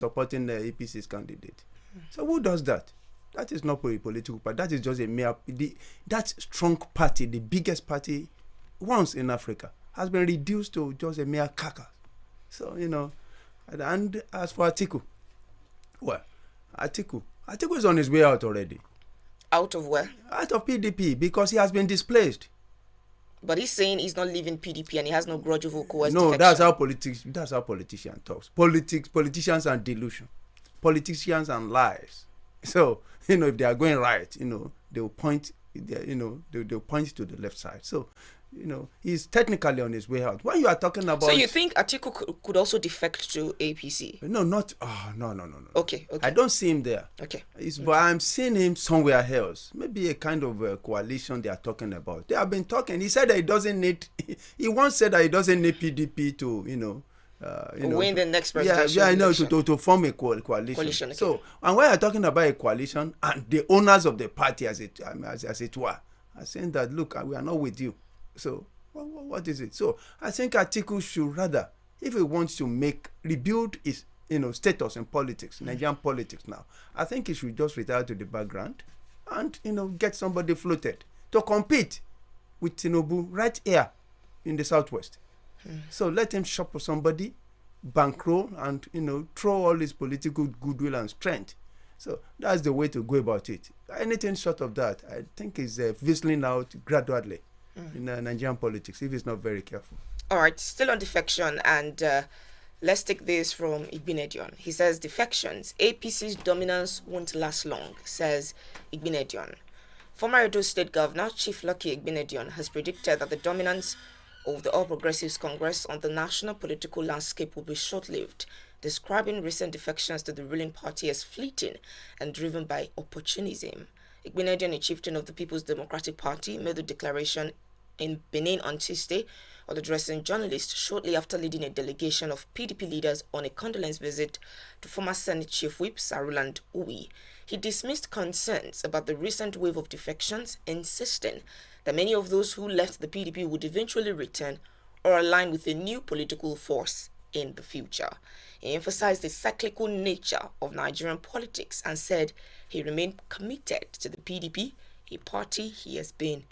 supporting the APC's candidate. So who does that? That is not a political party. That is just a mere... that strong party, the biggest party once in Africa, has been reduced to just a mere carcass. So, and as for Atiku, well, Atiku is on his way out already. Out of where? Out of PDP, because he has been displaced. But he's saying he's not leaving PDP and he has no grudge over coerced No, defection. that's how politician talks. Politicians and delusion. Politicians and lies. So, if they are going right, they will point, they'll point to the left side. So, he's technically on his way out. When you are talking about... So you think Atiku could also defect to APC? No, no. Okay. I don't see him there. Okay. But I'm seeing him somewhere else. Maybe a kind of coalition they are talking about. They have been talking. He said that he doesn't need... He once said that he doesn't need PDP to, win the next presidential election. To form a coalition. Okay. So, and when you're talking about a coalition and the owners of the party as it were, are saying that, look, we are not with you. So, what is it? So, I think Atiku should rather, if he wants to rebuild his, status in politics, Nigerian politics now, I think he should just retire to the background and, get somebody floated to compete with Tinubu right here in the southwest. So, let him shop for somebody, bankroll, and, throw all his political goodwill and strength. So, that's the way to go about it. Anything short of that, I think is fizzling out gradually in Nigerian politics, if it's not very careful. All right, still on defection, and let's take this from Igbinedion. He says, defections, APC's dominance won't last long, says Igbinedion. Former Edo State Governor Chief Lucky Igbinedion has predicted that the dominance of the All Progressives Congress on the national political landscape will be short-lived, describing recent defections to the ruling party as fleeting and driven by opportunism. Igbinedion, a chieftain of the People's Democratic Party, made the declaration in Benin on Tuesday while addressing journalists shortly after leading a delegation of PDP leaders on a condolence visit to former Senate Chief Whip Saruland Uwi. He dismissed concerns about the recent wave of defections, insisting that many of those who left the PDP would eventually return or align with a new political force in the future. He emphasized the cyclical nature of Nigerian politics and said he remained committed to the PDP, a party he has been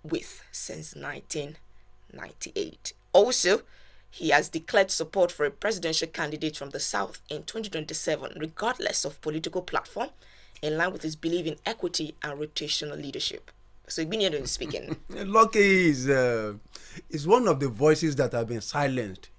with since 1998. Also, he has declared support for a presidential candidate from the South in 2027, regardless of political platform, in line with his belief in equity and rotational leadership. So Igbinedion is speaking. Lucky is one of the voices that have been silenced,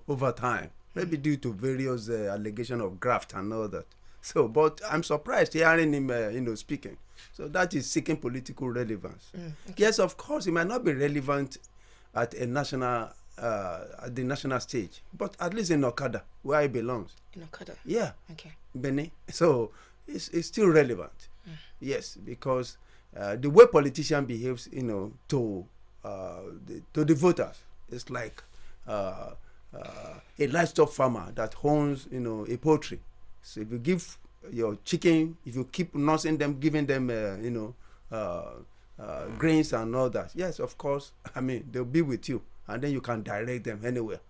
over time, maybe due to various allegations of graft and all that. So, but I'm surprised hearing him, speaking. So that is seeking political relevance. Okay. Yes, of course, it might not be relevant at the national stage, but at least in Okada, where it belongs. In Okada? Yeah. Okay. Benin. So it's still relevant. Yes, because the way politician behaves, to the voters, it's like a livestock farmer that owns, a poultry. So if you give your chicken, if you keep nursing them, giving them, grains and all that, yes, of course, they'll be with you, and then you can direct them anywhere.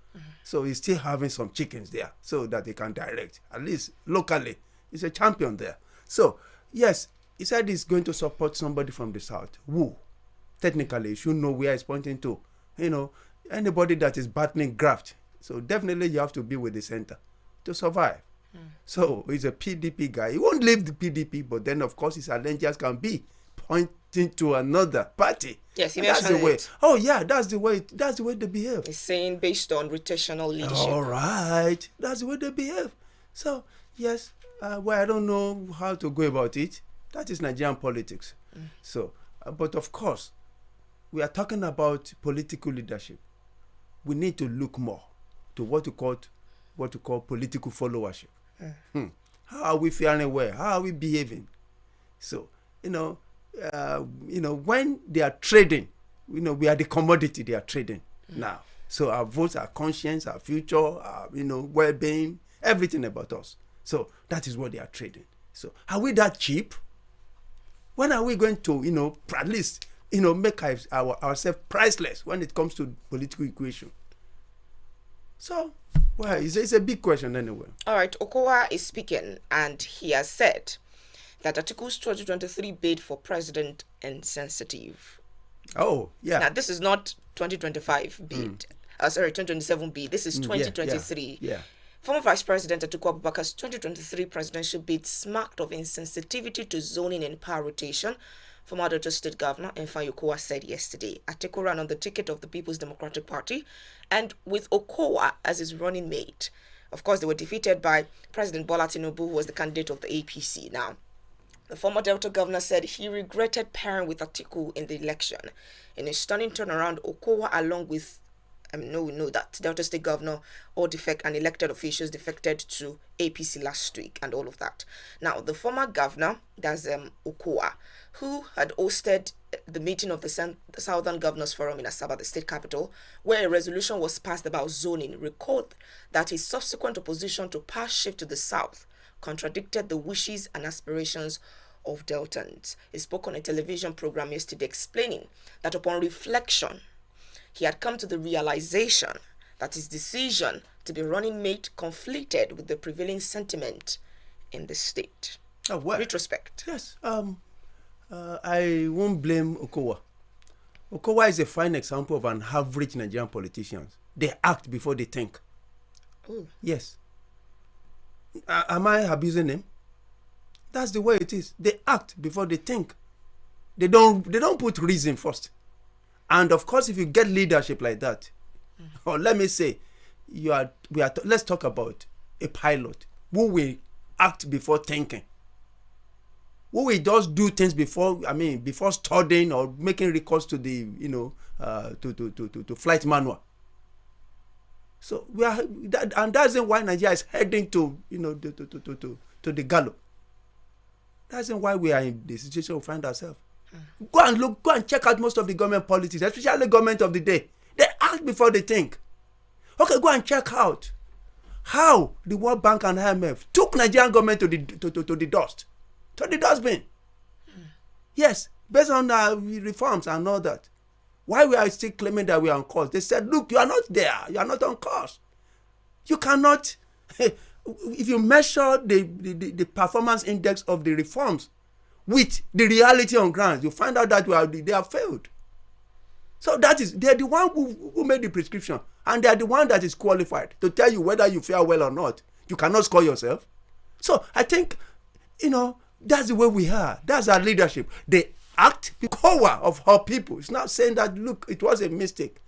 So he's still having some chickens there so that they can direct, at least locally. He's a champion there. So, yes, he said he's going to support somebody from the South. Who? Technically, you should know where he's pointing to. Anybody that is battling graft. So definitely you have to be with the center to survive. So he's a PDP guy. He won't leave the PDP, but then of course his allegiance can be pointing to another party. Yes, he mentioned that's the way. Oh yeah, that's the way they behave. He's saying based on rotational leadership. All right, that's the way they behave. So yes, I don't know how to go about it. That is Nigerian politics. So, but of course, we are talking about political leadership. We need to look more to what you call political followership. How are we faring well? How are we behaving? So, when they are trading, we are the commodity they are trading now. So our votes, our conscience, our future, our, well-being, everything about us. So that is what they are trading. So are we that cheap? When are we going to, at least, make ourselves priceless when it comes to political equation? So Well, it's a big question anyway. All right, Okowa is speaking, and he has said that Article's 2023 bid for president insensitive. Oh, yeah. Now, this is not 2025 bid. 2027 bid. This is 2023. Yeah. Former Vice President Atiku Abubakar's 2023 presidential bid smacked of insensitivity to zoning and power rotation. Former Delta State Governor Mfa Okowa said yesterday. Atiku ran on the ticket of the People's Democratic Party, and with Okowa as his running mate. Of course, they were defeated by President Bola Tinubu, who was the candidate of the APC. Now, the former Delta governor said he regretted pairing with Atiku in the election. In a stunning turnaround, Okowa, along with we know that Delta State Governor or and elected officials defected to APC last week and all of that. Now, the former governor, that's Okowa, who had hosted the meeting of the Southern Governors Forum in Asaba, the state capital, where a resolution was passed about zoning, recalled that his subsequent opposition to power shift to the south contradicted the wishes and aspirations of Deltans. He spoke on a television program yesterday explaining that upon reflection, he had come to the realization that his decision to be running mate conflicted with the prevailing sentiment in the state. Oh, well. Retrospect. Yes. I won't blame Okowa. Okowa is a fine example of an average Nigerian politician. They act before they think. Ooh. Yes. Am I abusing him? That's the way it is. They act before they think. They don't put reason first. And of course, if you get leadership like that, or let me say, let's talk about a pilot who will act before thinking, who will just do things before studying or making recourse to the to flight manual. So and that's why Nigeria is heading to to the gallows. That's why we are in the situation we find ourselves. Go and check out most of the government policies, especially government of the day. They act before they think. Okay, go and check out how the World Bank and IMF took Nigerian government to the dustbin. Yes, based on reforms and all that. Why we are still claiming that we are on course? They said, look, you are not there. You are not on course. You cannot. If you measure the performance index of the reforms with the reality on ground, you find out that they have failed. So they're the one who made the prescription, and they're the one that is qualified to tell you whether you fare well or not. You cannot score yourself. So I think, that's the way we are. That's our leadership. They act the core of our people. It's not saying that, look, it was a mistake,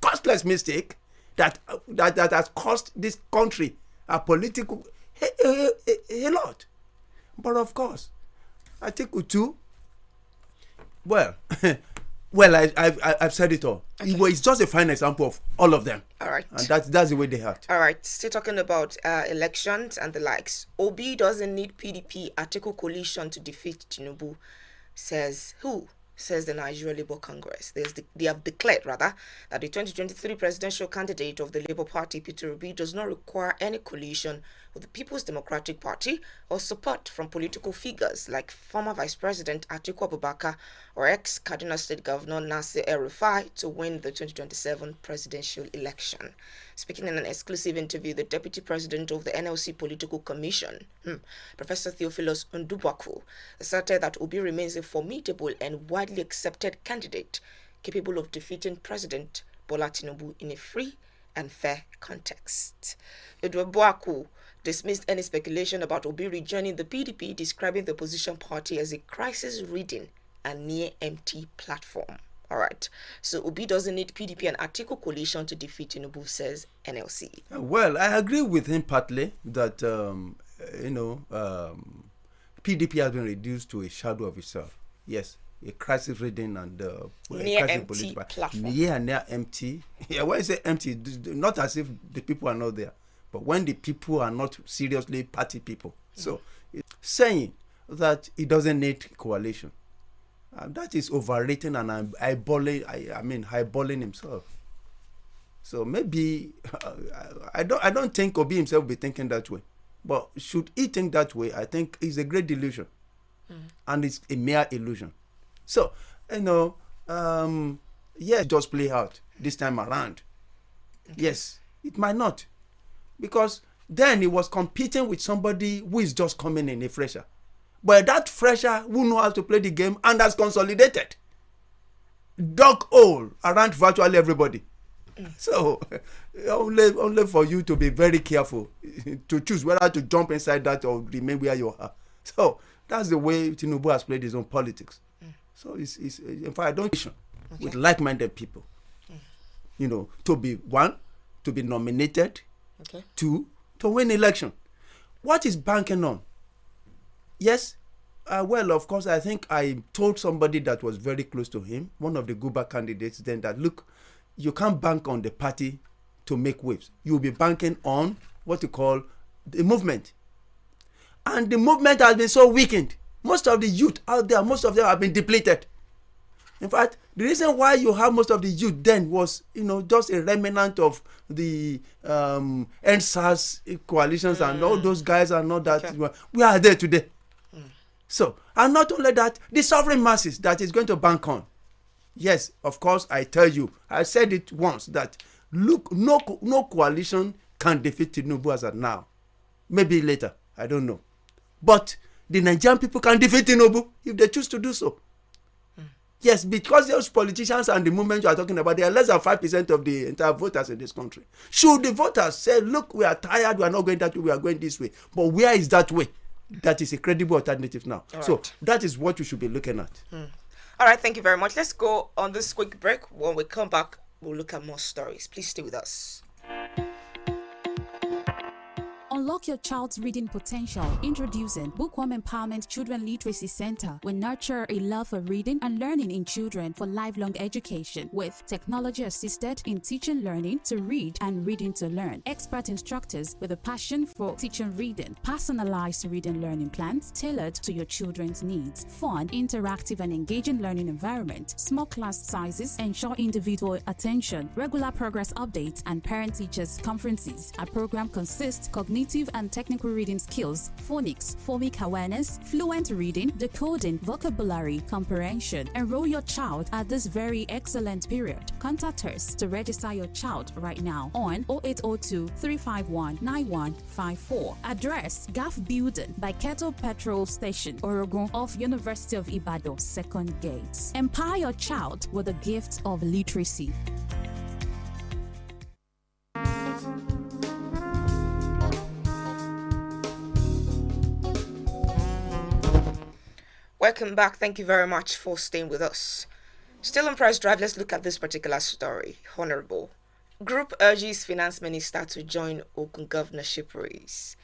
costless mistake that has cost this country a political a lot. But of course, I think Utu, I've said it all. Okay. It's just a fine example of all of them. All right. And that's the way they act. All right. Still talking about elections and the likes. Obi doesn't need PDP Atiku coalition to defeat Tinubu, says who? Says the Nigeria Labour Congress. They have declared, that the 2023 presidential candidate of the Labour Party, Peter Obi, does not require any coalition with the People's Democratic Party or support from political figures like former Vice President Atiku Abubakar or ex-Kaduna State Governor Nasir El-Rufai to win the 2027 presidential election. Speaking in an exclusive interview, the Deputy President of the NLC Political Commission, Professor Theophilus Ndubuakwu, asserted that Obi remains a formidable and widely accepted candidate capable of defeating President Bola Tinubu in a free and fair context. Ndubuakwu dismissed any speculation about Obi rejoining the PDP, describing the opposition party as a crisis-ridden and near-empty platform. All right. So Obi doesn't need PDP and Atiku coalition to defeat Tinubu, says NLC. Well, I agree with him partly that PDP has been reduced to a shadow of itself. Yes, a crisis-ridden and near-empty platform. Near empty. Yeah, when you say empty, not as if the people are not there, but when the people are not seriously party people. So, saying that he doesn't need coalition. That is overrating and highballing himself. So maybe I don't think Obi himself will be thinking that way. But should he think that way, I think it's a great delusion. And it's a mere illusion. So, just play out this time around. Okay. Yes, it might not. because then he was competing with somebody who is just coming in, a fresher. But that fresher who know how to play the game and has consolidated, dug hole around virtually everybody. So only for you to be very careful to choose whether to jump inside that or remain where you are. So that's the way Tinubu has played his own politics. So it's in fact I don't with like-minded people. To be nominated, two, to win election. What is banking on? Yes, well, of course, I think I told somebody that was very close to him, one of the Guba candidates, then that, look, you can't bank on the party to make waves. You'll be banking on what you call the movement. And the movement has been so weakened. Most of the youth out there, most of them have been depleted. In fact, the reason why you have most of the youth then was, just a remnant of the NSAS coalitions and all those guys are not that. We are there today. So, and not only that, the sovereign masses that is going to bank on. Yes, of course, I tell you, I said it once that, look, no coalition can defeat Tinubu as of now. Maybe later, I don't know. But the Nigerian people can defeat Tinubu if they choose to do so. Yes, because those politicians and the movement you are talking about, they are less than 5% of the entire voters in this country. Should the voters say, look, we are tired, we are not going that way, we are going this way. But where is that way? That is a credible alternative now. Right. So that is what we should be looking at. All right, thank you very much. Let's go on this quick break. When we come back, we'll look at more stories. Please stay with us. Unlock your child's reading potential. Introducing Bookworm Empowerment Children Literacy Center. We nurture a love for reading and learning in children for lifelong education with technology assisted in teaching learning to read and reading to learn. Expert instructors with a passion for teaching reading. Personalized reading learning plans tailored to your children's needs. Fun, interactive and engaging learning environment. Small class sizes ensure individual attention. Regular progress updates and parent-teachers conferences. Our program consists cognitive and technical reading skills, phonics, phomic awareness, fluent reading, decoding, vocabulary, comprehension. Enroll your child at this very excellent period. Contact us to register your child right now on 0802 351 9154. Address GAF Building by Kettle Petrol Station, Orogun off University of Ibadan, Second Gate. Empower your child with the gift of literacy. Welcome back. Thank you very much for staying with us. Still on Price Drive, let's look at this particular story. Honorable Group urges Finance Minister to join Ogun governorship race.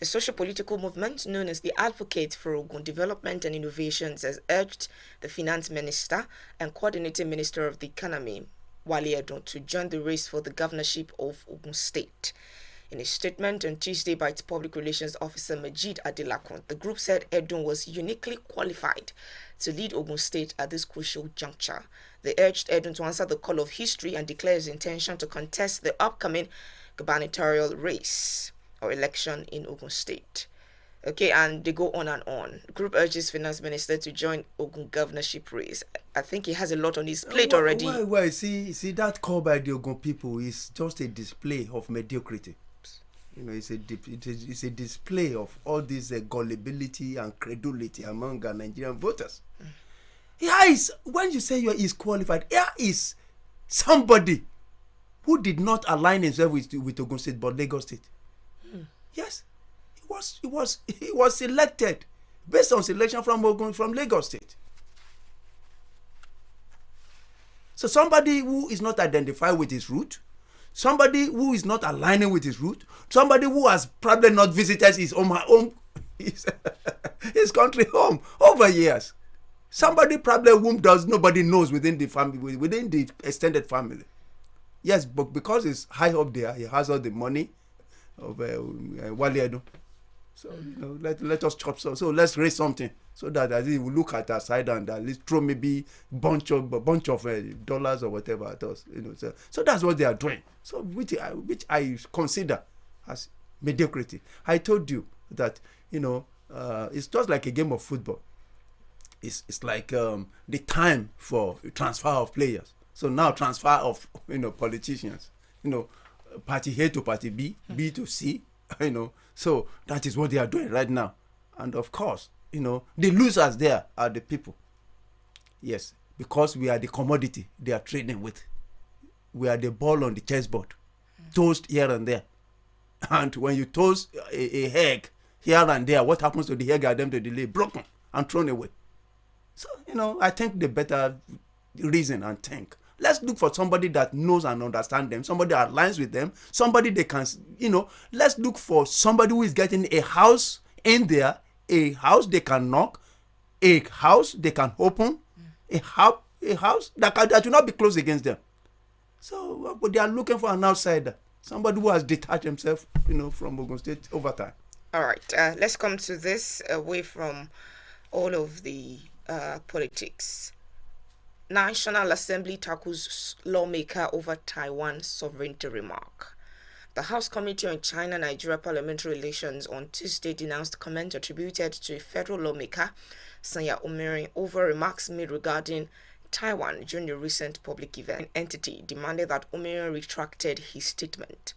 A social-political movement known as the Advocate for Ogun Development and Innovations has urged the Finance Minister and Coordinating Minister of the Economy, Wale Edun, to join the race for the governorship of Ogun State. In a statement on Tuesday by its Public Relations Officer Majid Adelakun, the group said Edun was uniquely qualified to lead Ogun State at this crucial juncture. They urged Edun to answer the call of history and declare his intention to contest the upcoming gubernatorial race or election in Ogun State. Okay, and they go on and on. The group urges Finance Minister to join Ogun governorship race. I think he has a lot on his plate already. Well, see, that call by the Ogun people is just a display of mediocrity. It's a display of all this gullibility and credulity among Nigerian voters. When you say he's qualified, here is somebody who did not align himself with Ogun State but Lagos State. Yes, he was selected based on selection from Lagos State. So somebody who is not identified with his route, somebody who is not aligning with his route, somebody who has probably not visited his his country home over years, somebody probably whom nobody knows within the family, within the extended family. Yes, but because he's high up there, he has all the money of Wale Edun. So let us chop some. So let's raise something so that at least we look at our side and at least throw maybe bunch of dollars or whatever at us. So that's what they are doing. So which I consider as mediocrity. I told you that it's just like a game of football. It's like the time for transfer of players. So now transfer of politicians. party A to party B, B to C, So that is what they are doing right now. And of course, the losers there are the people. Yes, because we are the commodity they are trading with. We are the ball on the chessboard, toast here and there. And when you toast a egg here and there, what happens to the egg at the end of the day? Broken and thrown away. So, I think the better reason and think. Let's look for somebody that knows and understands them, somebody that aligns with them, somebody they can, let's look for somebody who is getting a house in there, a house they can knock, a house they can open, a house that will not be closed against them. So, but they are looking for an outsider, somebody who has detached himself, from Ogun State over time. All right, let's come to this away from all of the politics. National Assembly tackles lawmaker over Taiwan sovereignty remark. The House Committee on China-Nigeria Parliamentary Relations on Tuesday denounced comments attributed to a federal lawmaker, Sanya Omirin, over remarks made regarding Taiwan during a recent public event. An entity demanded that Omirin retracted his statement.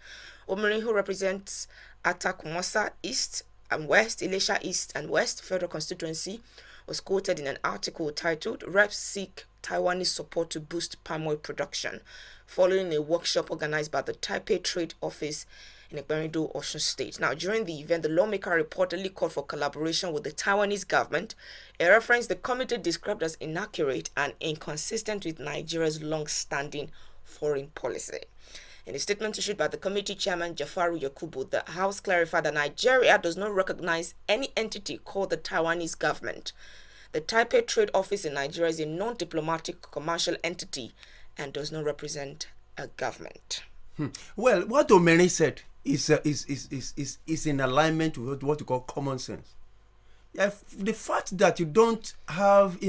Omirin, who represents Atakumosa East and West, Elisha East and West Federal Constituency, was quoted in an article titled "Reps Seek Taiwanese Support to Boost Palm Oil Production," following a workshop organized by the Taipei Trade Office in Ekperido, Osun State. Now, during the event, the lawmaker reportedly called for collaboration with the Taiwanese government, a reference the committee described as inaccurate and inconsistent with Nigeria's long-standing foreign policy. In a statement issued by the committee chairman Jafaru Yakubu, the House clarified that Nigeria does not recognize any entity called the Taiwanese government. The Taipei Trade Office in Nigeria is a non-diplomatic commercial entity and does not represent a government. Well, what Omeri said is in alignment with what you call common sense. The fact that you don't have,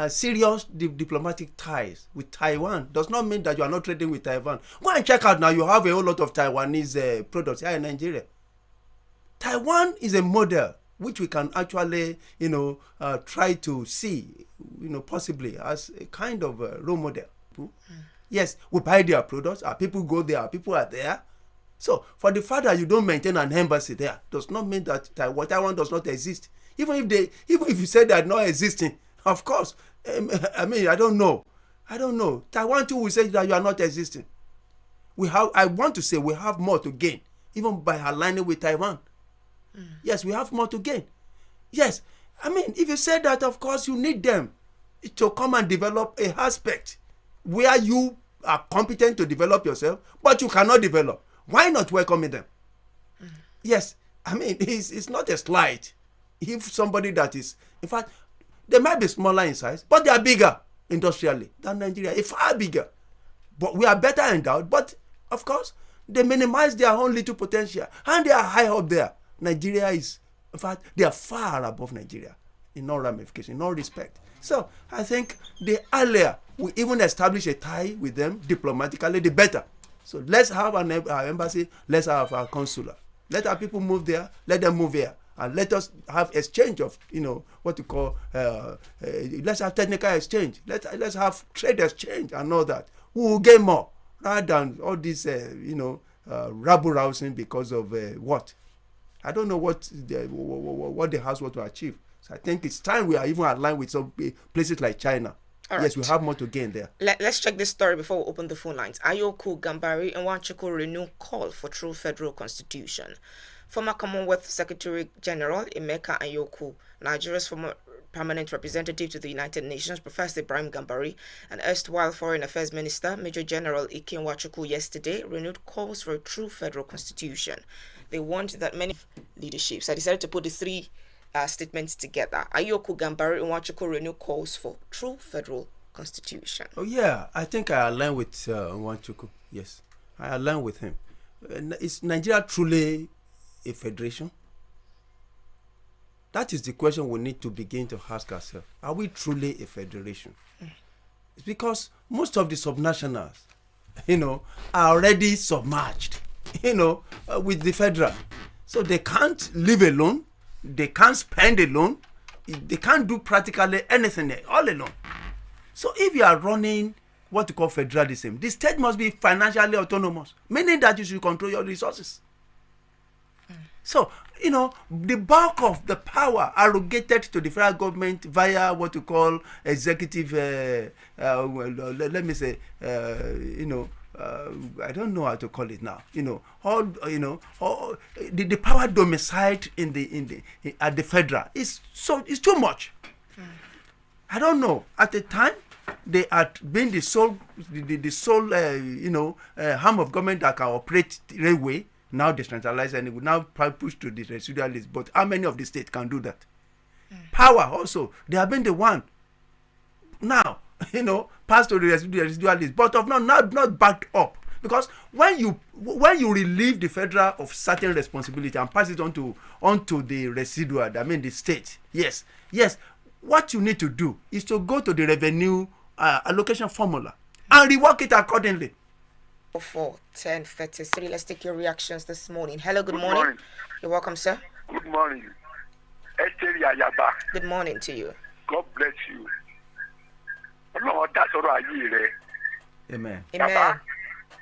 serious diplomatic ties with Taiwan does not mean that you are not trading with Taiwan. Go and check out now. You have a whole lot of Taiwanese products here in Nigeria. Taiwan is a model which we can actually, try to see, possibly as a kind of role model. Yes, we buy their products. Our people go there. Our people are there. So, for the fact that you don't maintain an embassy there does not mean that Taiwan does not exist. Even if you say they are not existing, of course. I don't know. Taiwan too will say that you are not existing. I want to say we have more to gain, even by aligning with Taiwan. Yes, we have more to gain. Yes, if you say that, of course, you need them to come and develop a aspect where you are competent to develop yourself, but you cannot develop. Why not welcoming them? Yes, it's not a slight. If somebody that is, in fact, they might be smaller in size, but they are bigger industrially than Nigeria, far bigger. But we are better endowed, but of course, they minimize their own little potential, and they are high up there. Nigeria is, in fact, they are far above Nigeria in all ramifications, in all respect. So I think the earlier we even establish a tie with them diplomatically, the better. So let's have our embassy, let's have our consular. Let our people move there, let them move here. And let us have exchange of, what you call, let's have technical exchange. Let's have trade exchange and all that. We will gain more rather than all this, rabble-rousing because of what? I don't know what the House want to achieve. So I think it's time we are even aligned with some places like China. All yes, right. We have more to gain there. Let's check this story before we open the phone lines. Ayoku Gambari and Nwachukwu renew call for true federal constitution. Former Commonwealth Secretary General Emeka Ayoku, Nigeria's former permanent representative to the United Nations, Professor Ibrahim Gambari, and erstwhile Foreign Affairs Minister Major General Ike Nwachukwu yesterday renewed calls for a true federal constitution. They want that many leaderships. I decided to put the three statements together. Ayoku Gambari and Nwachukwu renew calls for true federal constitution. Oh yeah, I think I align with Nwachukwu. Yes, I align with him. Is Nigeria truly a federation? That is the question we need to begin to ask ourselves. Are we truly a federation? It's because most of the subnationals, are already submerged, with the federal. So they can't live alone. They can't spend alone. They can't do practically anything all alone. So if you are running what you call federalism. The state must be financially autonomous, meaning that you should control your resources. So, the bulk of the power arrogated to the federal government via what you call executive, let me say, I don't know how to call it now. All the power domiciled at the federal is too much. I don't know. At the time, they had been the sole arm of government that can operate railway. Now decentralized and it will now push to the residual list. But how many of the states can do that? Power also, they have been the one. Now, passed to the residual list, but of not backed up. Because when you relieve the federal of certain responsibility and pass it onto the residual, I mean the state, yes, what you need to do is to go to the revenue allocation formula and rework it accordingly. 4:10:33. Let's take your reactions this morning. Hello, good morning. You're welcome, sir. Good morning. Esther Yayaba. Good morning to you. God bless you. Amen. Amen.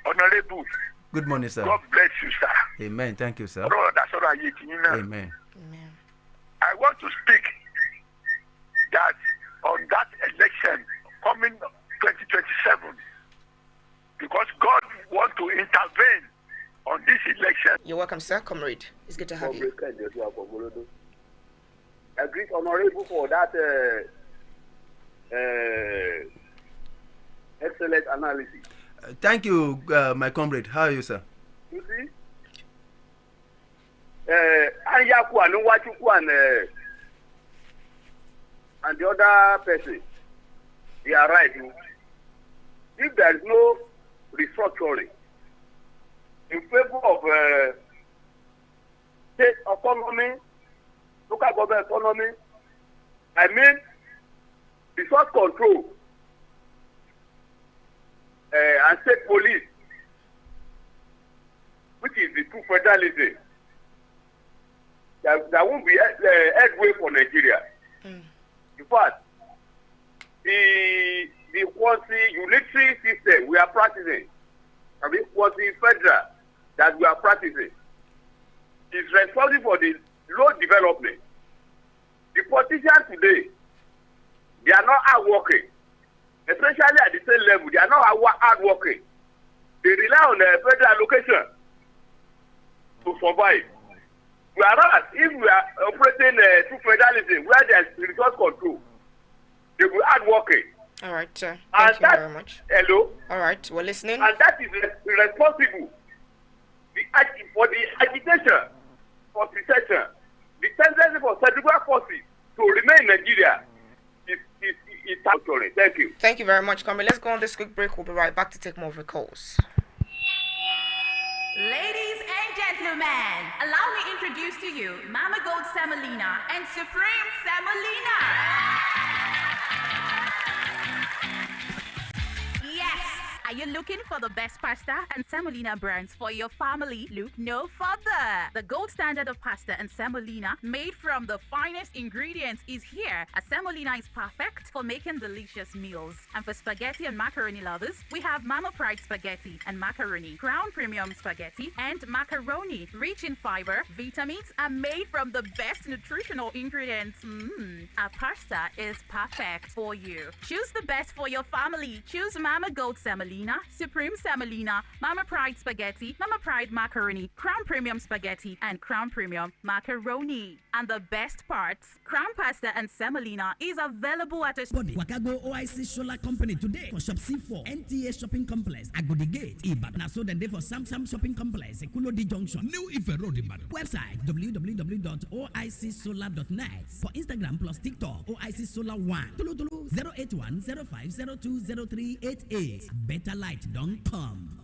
Honorable. Good morning, sir. God bless you, sir. Amen. Thank you, sir. Amen. Amen. I want to speak that on that election coming 2027, because God wants to intervene on this election. You're welcome, sir. Comrade, it's good to have you. Agreed, honorable, for that excellent analysis. Thank you, my comrade. How are you, sir? You see, and the other person, they are right. If there is no restructuring in favor of state autonomy, local government autonomy, I mean resource control and state police, which is the true federalism, there won't be headway for Nigeria. In fact, the quasi-unitary system we are practicing, I mean quasi-federal that we are practicing, is responsible for the low development. The politicians today, they are not hardworking, especially at the state level. They are not hardworking. They rely on the federal allocation to survive. Whereas if we are operating through federalism, where there is resource control, they will hardworking. All right, sir. Thank you very much. Hello. All right, we're listening. And that is responsible for the agitation, for secession, the tendency for centrifugal forces to remain in Nigeria is actually. Thank you. Thank you very much, comrade. Let's go on this quick break. We'll be right back to take more of the calls. Ladies and gentlemen, allow me introduce to you Mama Gold Semolina and Supreme Semolina. Yes! Are you looking for the best pasta and semolina brands for your family? Look no further. The gold standard of pasta and semolina, made from the finest ingredients, is here. A semolina is perfect for making delicious meals. And for spaghetti and macaroni lovers, we have Mama Pride spaghetti and macaroni, Crown Premium spaghetti and macaroni, rich in fiber, vitamins, and made from the best nutritional ingredients. Our pasta is perfect for you. Choose the best for your family. Choose Mama Gold semolina, Supreme semolina, Mama Pride spaghetti, Mama Pride macaroni, Crown Premium spaghetti, and Crown Premium macaroni. And the best parts, Crown pasta and semolina is available at a Wakago OIC Solar Company today for Shop C4, NTA Shopping Complex, Agodi Gate, Ibadan. So then they for Samsung Shopping Complex, Ekulodi Junction, New Ife Road, Ibadan. Website www.oicsolar.net. For Instagram plus TikTok, OIC Solar 1. Tulu 081 05 02 0388. Better light don't come.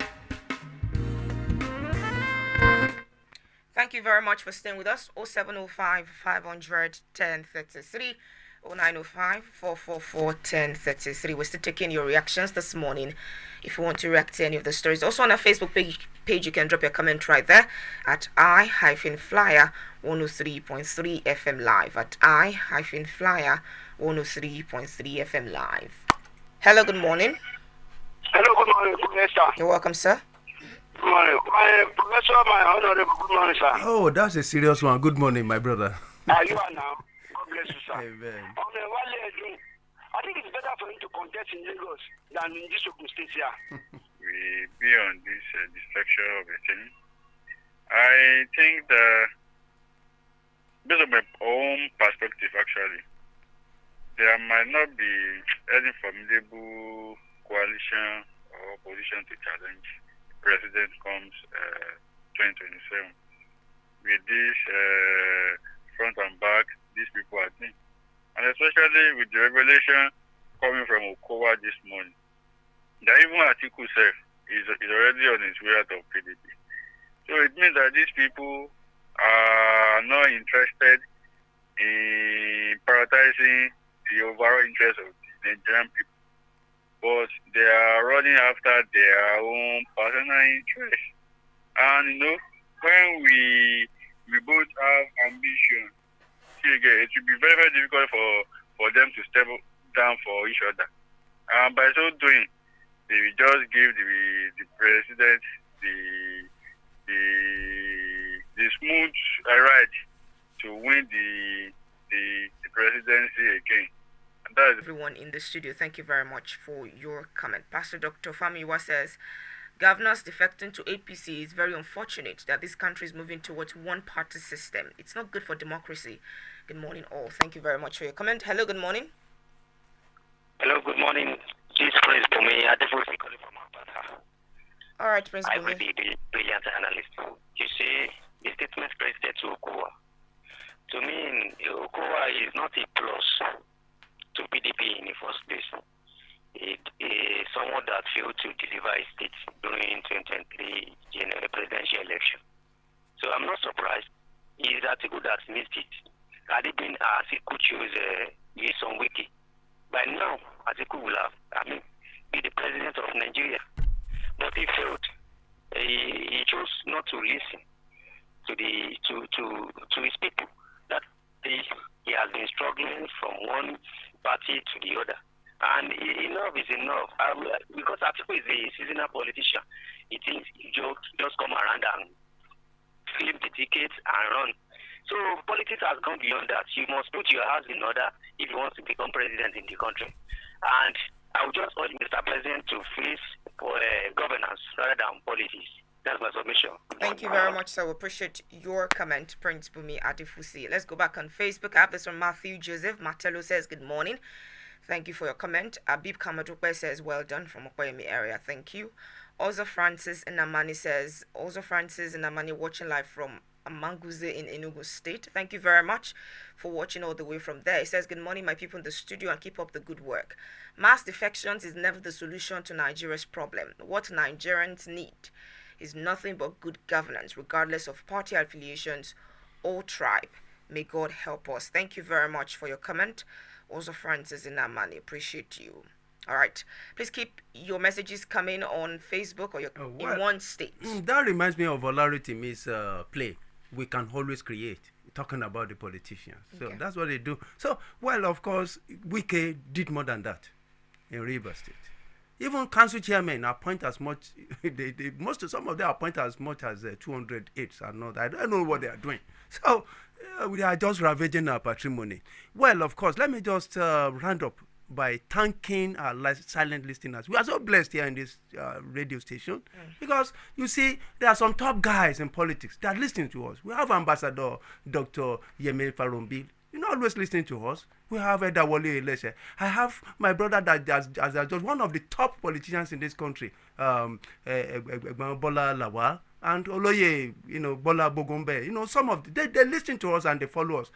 Thank you very much for staying with us. 0705 500 1033, 0905 444 1033. We're still taking your reactions this morning. If you want to react to any of the stories, also on our Facebook page, you can drop your comment right there at I-FLIER 103.3 FM live. At I-FLIER 103.3 FM live. Hello, good morning. Good morning, Professor. You're welcome, sir. Good morning. My professor, my honorable, good morning, sir. Oh, that's a serious one. Good morning, my brother. You are now. God bless you, sir. Amen. I think it's better for him to contest in Lagos than in this Ogun State here. We be on this section of a thing. I think that based on my own perspective, actually, there might not be any formidable coalition or opposition to challenge the president comes 2027. With this front and back, these people are doing. And especially with the revelation coming from Okowa this morning, that even Atiku self is already on his way out of PDP. So it means that these people are not interested in prioritizing the overall interest of the Nigerian people, but they are running after their own personal interest. And when we both have ambition, it will be very, very difficult for them to step down for each other. By so doing, they will just give the president the smooth ride to win the presidency again. And that is everyone in the studio. Thank you very much for your comment. Pastor Dr. Famiwa says, governors defecting to APC is very unfortunate that this country is moving towards one-party system. It's not good for democracy. Good morning, all. Thank you very much for your comment. Hello, good morning. Hello, good morning. This is Prince Bumi. I definitely calling from Atlanta. All right, Prince I Bumi. will be the brilliant analyst. You see, the statement credited to Okowa. To me, Okowa is not a plus to PDP in the first place. It is someone that failed to deliver a state during 2023 general presidential election. So I'm not surprised. It is Atiku that missed it. Had it been Atiku choose some wiki, by now Atiku will have, be the president of Nigeria. But he failed. He chose not to listen to his people. That he has been struggling from one party to the other. And enough is enough. Because Atiku is a seasonal politician. He thinks he just come around and flip the tickets and run. So politics has gone beyond that. You must put your house in order if you want to become president in the country. And I would just urge Mr. President to face governance rather than politics. That's my submission. Thank you very much, sir. We appreciate your comment, Prince Bumi Adifusi. Let's go back on Facebook. I have this from Matthew Joseph. Martello says, good morning. Thank you for your comment. Abib Kamadupe says, well done from Okoyemi area. Thank you. Also Francis Inamani says, watching live from Amanguze in Enugu State. Thank you very much for watching all the way from there. He says, good morning, my people in the studio, and keep up the good work. Mass defections is never the solution to Nigeria's problem. What Nigerians need is nothing but good governance, regardless of party affiliations or tribe. May God help us. Thank you very much for your comment. Also, Francis Inamani, appreciate you. All right. Please keep your messages coming on Facebook or in one state. That reminds me of Olaritim's play. We can always create. Talking about the politicians. So Okay. that's what they do. So, well, of course, Wike did more than that in Rivers State. Even council chairmen appoint as much, some of them appoint as much as 208 and not. I don't know what they are doing. So we are just ravaging our patrimony. Well, of course, let me just round up by thanking our silent listeners. We are so blessed here in this radio station because you see there are some top guys in politics that are listening to us. We have Ambassador Dr. Yemi Farombi, always listening to us. We have Edawole Eleshe. I have my brother that as just one of the top politicians in this country, Bola Lawal and Oloye, Bola Bogombe. Some of they listen to us and they follow us.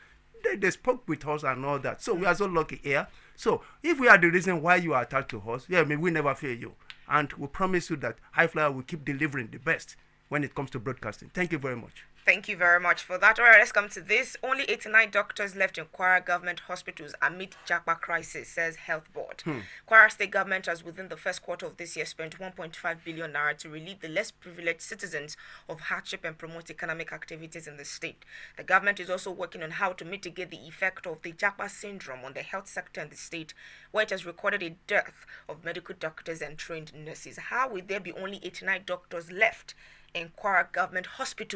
They spoke with us and all that. So we are so lucky here. So if we are the reason why you are attached to us, we never fail you. And we promise you that I-FLIER will keep delivering the best when it comes to broadcasting. Thank you very much. Thank you very much for that. All right, let's come to this. Only 89 doctors left in Kwara government hospitals amid Japa crisis, says Health Board. Kwara State government has within the first quarter of this year spent 1.5 billion naira to relieve the less privileged citizens of hardship and promote economic activities in the state. The government is also working on how to mitigate the effect of the Japa syndrome on the health sector in the state, where it has recorded a dearth of medical doctors and trained nurses. How will there be only 89 doctors left in Kwara government hospitals?